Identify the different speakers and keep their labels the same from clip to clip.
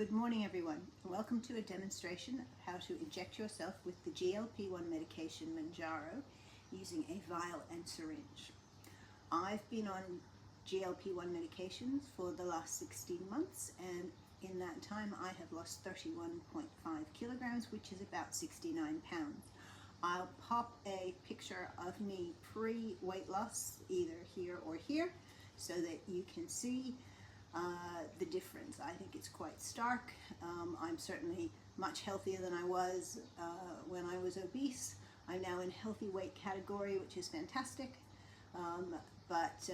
Speaker 1: Good morning, everyone. Welcome to a demonstration of how to inject yourself with the GLP-1 medication Mounjaro using a vial and syringe. I've been on GLP-1 medications for the last 16 months, and in that time I have lost 31.5 kilograms, which is about 69 pounds. I'll pop a picture of me pre-weight loss, either here or here, so that you can see the difference. I think it's quite stark. I'm certainly much healthier than I was when I was obese. I'm now in healthy weight category, which is fantastic. But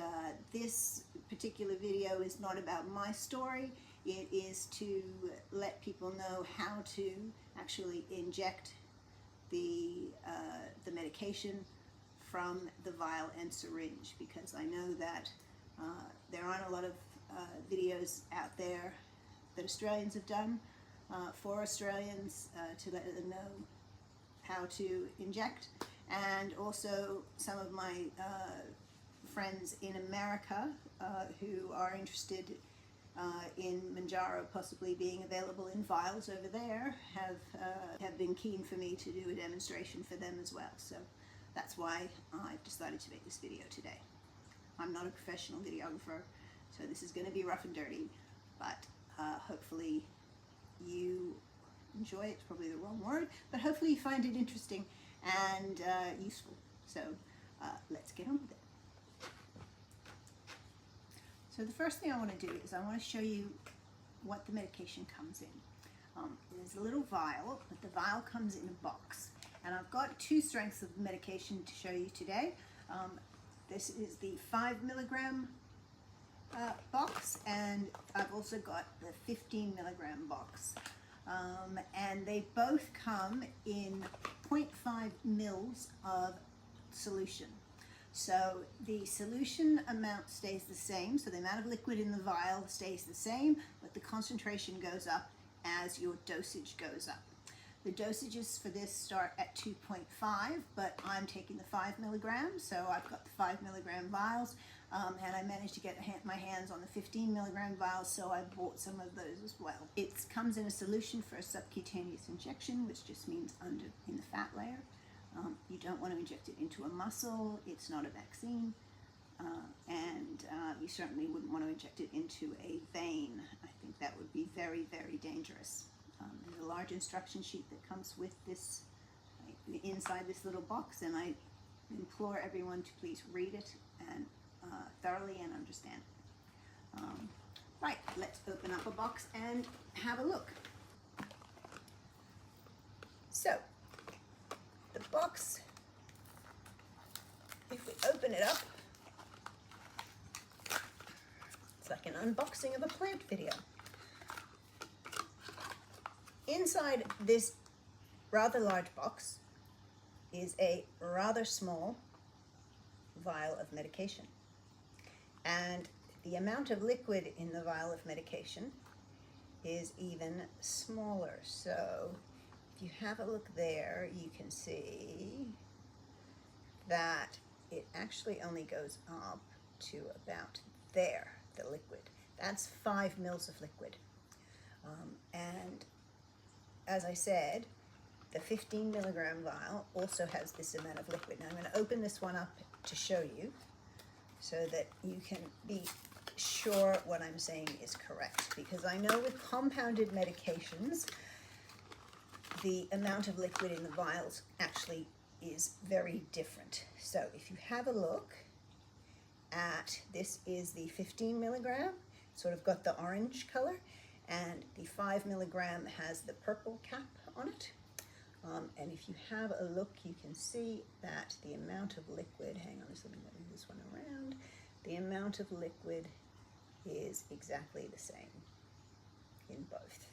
Speaker 1: this particular video is not about my story. It is to let people know how to actually inject the medication from the vial and syringe, because I know that there aren't a lot of videos out there that Australians have done for Australians to let them know how to inject, and also some of my friends in America who are interested in Mounjaro possibly being available in vials over there have been keen for me to do a demonstration for them as well. So that's why I've decided to make this video today. I'm not a professional videographer, so this is going to be rough and dirty, but hopefully you enjoy it. It's probably the wrong word, but hopefully you find it interesting and useful. So let's get on with it. So the first thing I want to do is I want to show you what the medication comes in. There's a little vial, but the vial comes in a box. And I've got two strengths of medication to show you today. This is the 5 milligram box, and I've also got the 15 milligram box. And they both come in 0.5 mils of solution. So the solution amount stays the same, so the amount of liquid in the vial stays the same, but the concentration goes up as your dosage goes up. The dosages for this start at 2.5, but I'm taking the 5 milligrams, so I've got the 5 milligram vials, and I managed to get my hands on the 15 milligram vials, so I bought some of those as well. It comes in a solution for a subcutaneous injection, which just means under in the fat layer. You don't want to inject it into a muscle. It's not a vaccine, and you certainly wouldn't want to inject it into a vein. I think that would be very, very dangerous. There's a large instruction sheet that comes with this, inside this little box, and I implore everyone to please read it and thoroughly and understand it. Right, let's open up a box and have a look. So, the box, if we open it up, it's like an unboxing of a plant video. Inside this rather large box is a rather small vial of medication. And the amount of liquid in the vial of medication is even smaller. So if you have a look there, you can see that it actually only goes up to about there, the liquid. That's 5 mils of liquid. And as I said, the 15 milligram vial also has this amount of liquid. Now I'm going to open this one up to show you so that you can be sure what I'm saying is correct, because I know with compounded medications the amount of liquid in the vials actually is very different. So if you have a look at, this is the 15 milligram, sort of got the orange color, and the 5 milligram has the purple cap on it. And if you have a look, you can see that the amount of liquid, hang on, just let me move this one around, the amount of liquid is exactly the same in both.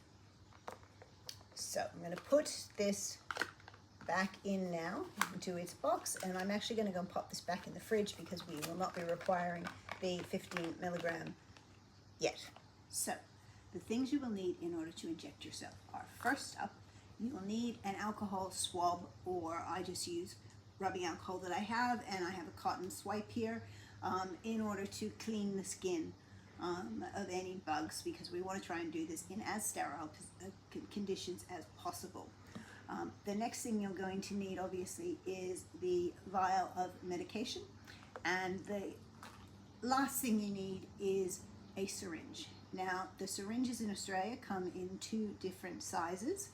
Speaker 1: So I'm going to put this back in now into its box, and I'm actually going to go and pop this back in the fridge because we will not be requiring the 15 milligram yet. So the things you will need in order to inject yourself are, first up, you will need an alcohol swab, or I just use rubbing alcohol that I have, and I have a cotton swipe here in order to clean the skin of any bugs, because we want to try and do this in as sterile conditions as possible. The next thing you're going to need, obviously, is the vial of medication, and the last thing you need is a syringe. Now, the syringes in Australia come in 2 different sizes.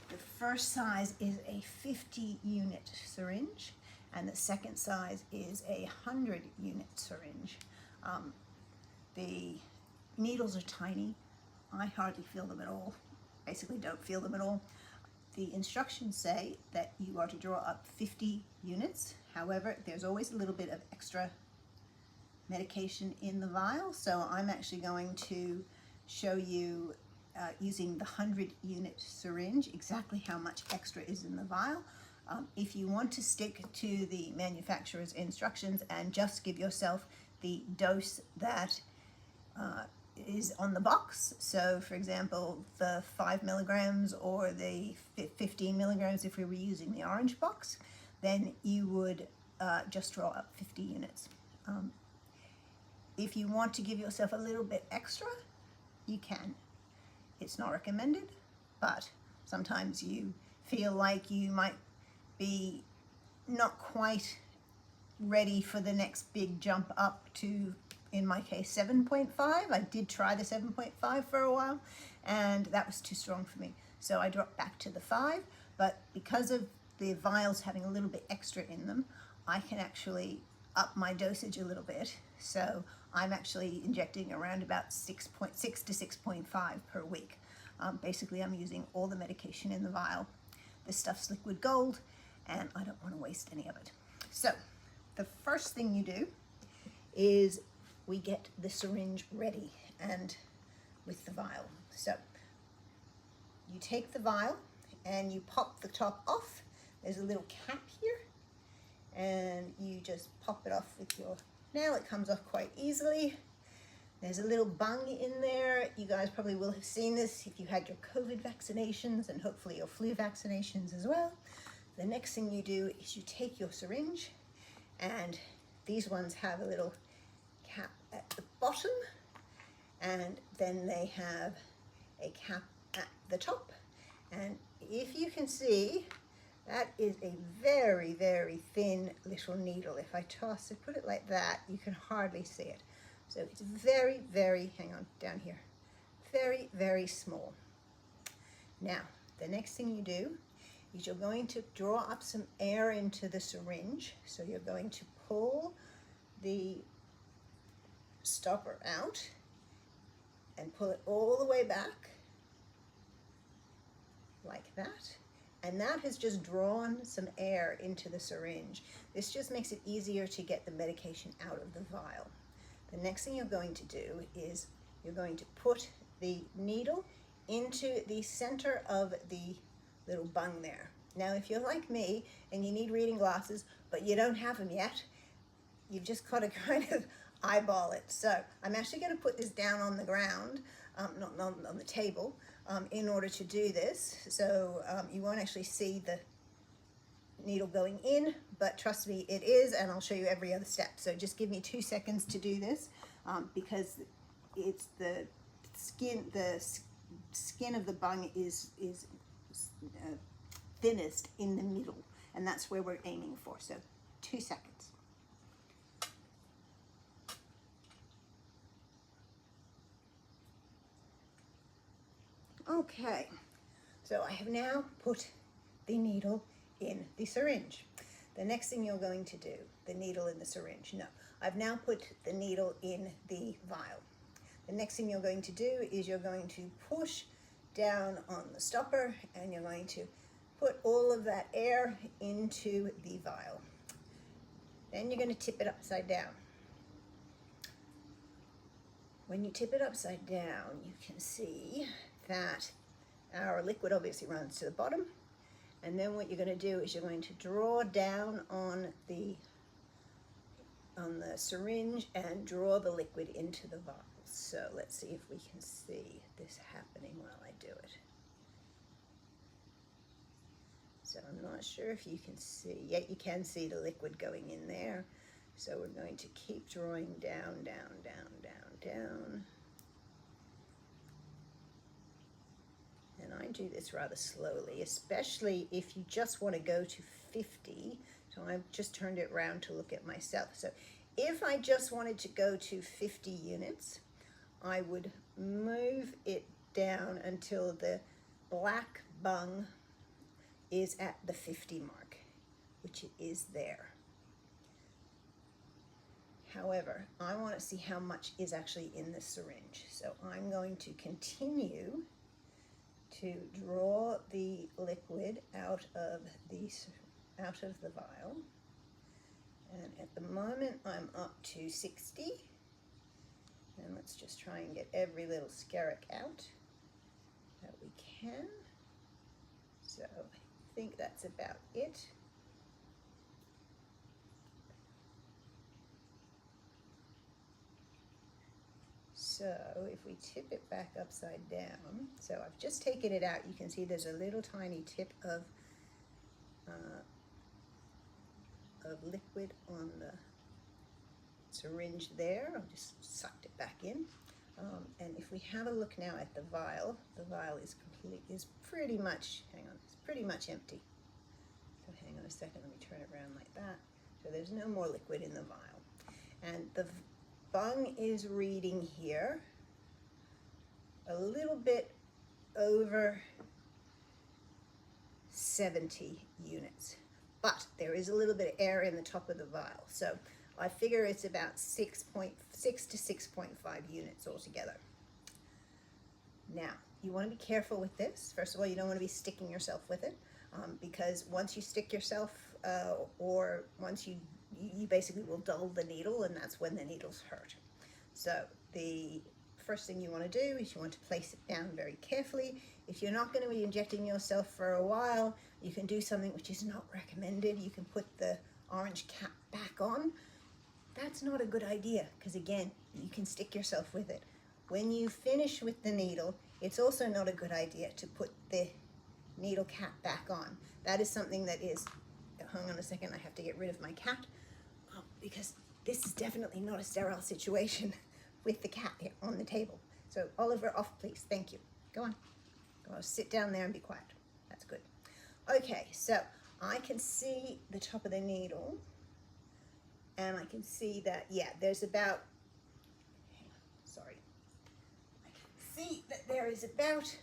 Speaker 1: The first size is a 50-unit syringe, and the second size is a 100-unit syringe. The needles are tiny. I hardly feel them at all. Basically don't feel them at all. The instructions say that you are to draw up 50 units. However, there's always a little bit of extra medication in the vial, so I'm actually going to show you using the 100-unit syringe exactly how much extra is in the vial. If you want to stick to the manufacturer's instructions and just give yourself the dose that is on the box, so for example the 5 milligrams or the 15 milligrams if we were using the orange box, then you would just draw up 50 units. If you want to give yourself a little bit extra, you can. It's not recommended, but sometimes you feel like you might be not quite ready for the next big jump up to, in my case, 7.5. I did try the 7.5 for a while, and that was too strong for me. So I dropped back to the 5, but because of the vials having a little bit extra in them, I can actually up my dosage a little bit. So I'm actually injecting around about 6.6 to 6.5 per week. Basically, I'm using all the medication in the vial. This stuff's liquid gold, and I don't want to waste any of it. So the first thing you do is we get the syringe ready and with the vial. So you take the vial and you pop the top off. There's a little cap here, and you just pop it off with your nail. It comes off quite easily. There's a little bung in there. You guys probably will have seen this if you had your COVID vaccinations and hopefully your flu vaccinations as well. The next thing you do is you take your syringe, and these ones have a little cap at the bottom, and then they have a cap at the top. And if you can see, that is a very, very thin little needle. If I toss it, put it like that, you can hardly see it. So it's very, very, hang on, down here, very, very small. Now, the next thing you do is you're going to draw up some air into the syringe. So you're going to pull the stopper out and pull it all the way back, like that. And that has just drawn some air into the syringe. This just makes it easier to get the medication out of the vial. The next thing you're going to do is you're going to put the needle into the center of the little bung there. Now, if you're like me and you need reading glasses, but you don't have them yet, you've just got to kind of eyeball it. So I'm actually going to put this down on the ground, not on the table, in order to do this. So you won't actually see the needle going in, but trust me, it is, and I'll show you every other step. So just give me 2 seconds to do this, because it's the skin of the bung is thinnest in the middle, and that's where we're aiming for. So 2 seconds. Okay, so I have now put the needle in the syringe. The next thing you're going to do, the needle in the syringe, no, I've now put the needle in the vial. The next thing you're going to do is you're going to push down on the stopper, and you're going to put all of that air into the vial. Then you're going to tip it upside down. When you tip it upside down, you can see that our liquid obviously runs to the bottom, and then what you're going to do is you're going to draw down on the syringe and draw the liquid into the vial. So let's see if we can see this happening while I do it. So I'm not sure if you can see, yet you can see the liquid going in there. So we're going to keep drawing down, down, down, down, down. to do this rather slowly, especially if you just want to go to 50. So I've just turned it around to look at myself. So if I just wanted to go to 50 units, I would move it down until the black bung is at the 50 mark, which it is there. However, I want to see how much is actually in the syringe. So I'm going to continue to draw the liquid out of the vial. And at the moment I'm up to 60. And let's just try and get every little skerrick out that we can. So I think that's about it. So if we tip it back upside down, so I've just taken it out, you can see there's a little tiny tip of liquid on the syringe there. I've just sucked it back in. And if we have a look now at the vial is pretty much, it's pretty much empty. So hang on a second, let me turn it around like that. So there's no more liquid in the vial. And the bung is reading here a little bit over 70 units. But there is a little bit of air in the top of the vial. So I figure it's about 6 to 6.5 units altogether. Now, you want to be careful with this. First of all, you don't want to be sticking yourself with it because once you stick yourself or once you basically will dull the needle, and that's when the needles hurt. So the first thing you want to do is you want to place it down very carefully. If you're not going to be injecting yourself for a while, you can do something which is not recommended. You can put the orange cap back on. That's not a good idea because again, you can stick yourself with it. When you finish with the needle, it's also not a good idea to put the needle cap back on. That is something that is, hang on a second, I have to get rid of my cat because this is definitely not a sterile situation with the cat here on the table. So Oliver, off please, thank you. Go on, sit down there and be quiet. That's good. Okay, so I can see the top of the needle and I can see that, yeah, there's about, sorry. I can see that there is about,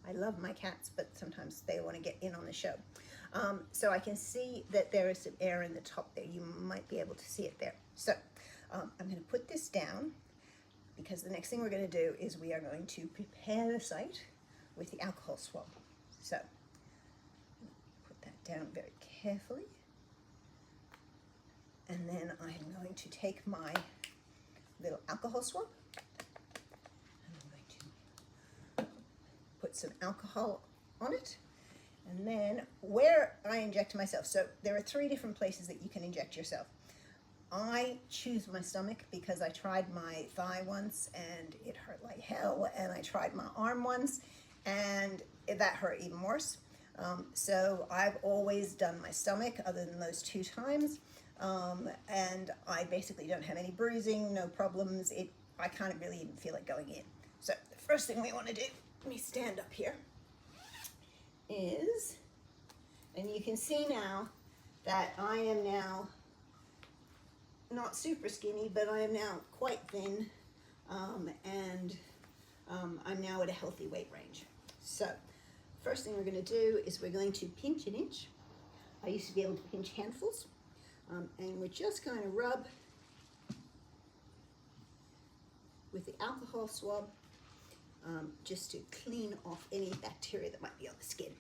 Speaker 1: I love my cats, but sometimes they want to get in on the show. So I can see that there is some air in the top there. You might be able to see it there. So I'm going to put this down because the next thing we're going to do is we are going to prepare the site with the alcohol swab. So put that down very carefully. And then I'm going to take my little alcohol swab. And I'm going to put some alcohol on it. And then where I inject myself, so there are 3 different places that you can inject yourself. I choose my stomach because I tried my thigh once and it hurt like hell, and I tried my arm once and that hurt even worse. So I've always done my stomach other than those 2 times. And I basically don't have any bruising, no problems. I can't really even feel it going in. So the first thing we want to do, let me stand up here, is, and you can see now that I am now not super skinny, but I am now quite thin, and I'm now at a healthy weight range. So first thing we're going to do is we're going to pinch an inch. I used to be able to pinch handfuls, and we're just going to rub with the alcohol swab just to clean off any bacteria that might be on the skin.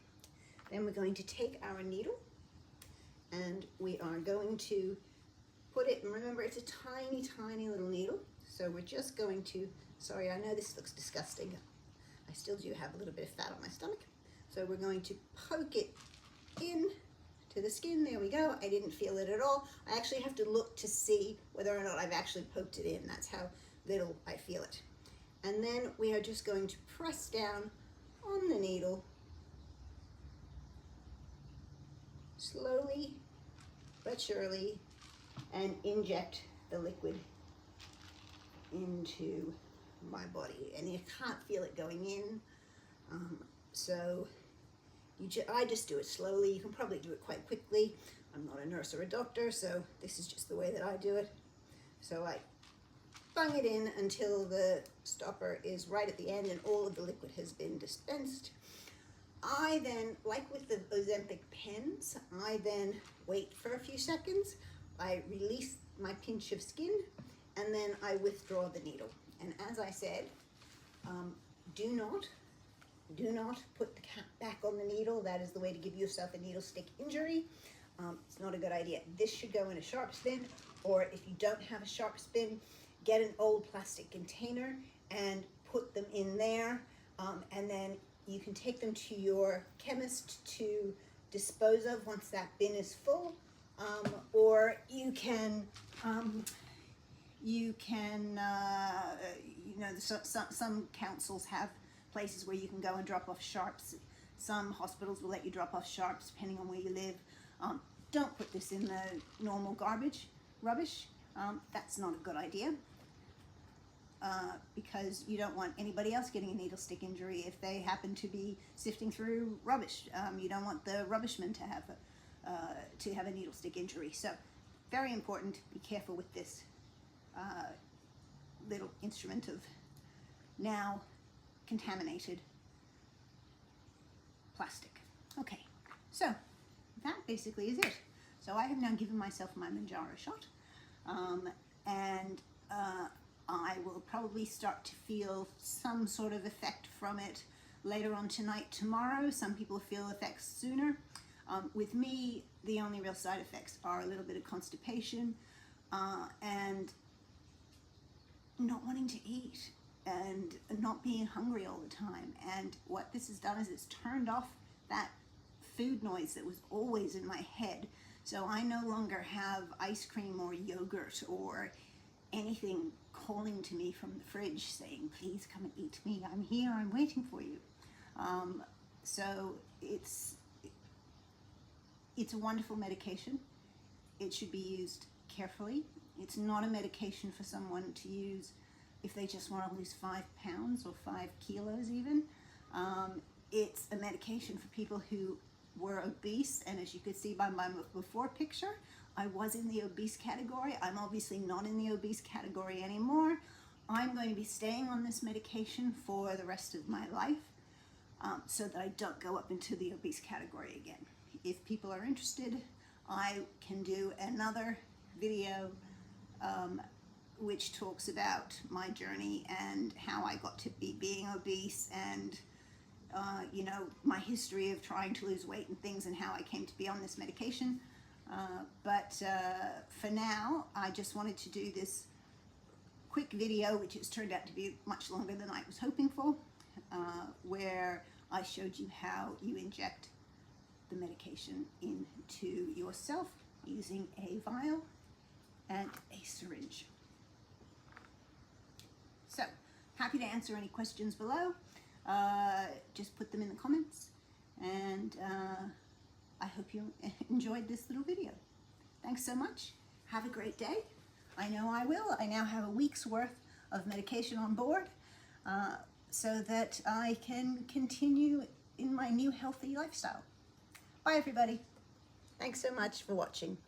Speaker 1: Then we're going to take our needle and we are going to put it, and remember it's a tiny, tiny little needle. So we're just going to, sorry, I know this looks disgusting. I still do have a little bit of fat on my stomach. So we're going to poke it in to the skin. There we go. I didn't feel it at all. I actually have to look to see whether or not I've actually poked it in. That's how little I feel it. And then we are just going to press down on the needle slowly but surely and inject the liquid into my body. And you can't feel it going in. So I just do it slowly. You can probably do it quite quickly. I'm not a nurse or a doctor, so this is just the way that I do it. So I bung it in until the stopper is right at the end and all of the liquid has been dispensed. I then, like with the Ozempic pens, I then wait for a few seconds. I release my pinch of skin and then I withdraw the needle. And as I said, do not put the cap back on the needle. That is the way to give yourself a needle stick injury. It's not a good idea. This should go in a sharp spin, or if you don't have a sharp spin, get an old plastic container and put them in there, and then you can take them to your chemist to dispose of once that bin is full, or you can some councils have places where you can go and drop off sharps. Some hospitals will let you drop off sharps depending on where you live. Don't put this in the normal rubbish. That's not a good idea, because you don't want anybody else getting a needle stick injury if they happen to be sifting through rubbish. You don't want the rubbishman to have a needle stick injury. So very important, be careful with this little instrument of now contaminated plastic. Okay, so that basically is it. So I have now given myself my Mounjaro shot, and I will probably start to feel some sort of effect from it later on tonight, tomorrow. Some people feel effects sooner. With me, the only real side effects are a little bit of constipation and not wanting to eat and not being hungry all the time. And what this has done is it's turned off that food noise that was always in my head. So I no longer have ice cream or yogurt or anything calling to me from the fridge saying, please come and eat me. I'm here, I'm waiting for you. So it's a wonderful medication. It should be used carefully. It's not a medication for someone to use if they just want to lose 5 pounds or 5 kilos even. It's a medication for people who were obese, and as you could see by my before picture, I was in the obese category. I'm obviously not in the obese category anymore. I'm going to be staying on this medication for the rest of my life, so that I don't go up into the obese category again. If people are interested, I can do another video which talks about my journey and how I got to being obese, and my history of trying to lose weight and things, and how I came to be on this medication. But for now, I just wanted to do this quick video, which has turned out to be much longer than I was hoping for, where I showed you how you inject the medication into yourself using a vial and a syringe. So, happy to answer any questions below. Just put them in the comments, and I hope you enjoyed this little video. Thanks so much. Have a great day. I know I will. I now have a week's worth of medication on board, so that I can continue in my new healthy lifestyle. Bye everybody. Thanks so much for watching.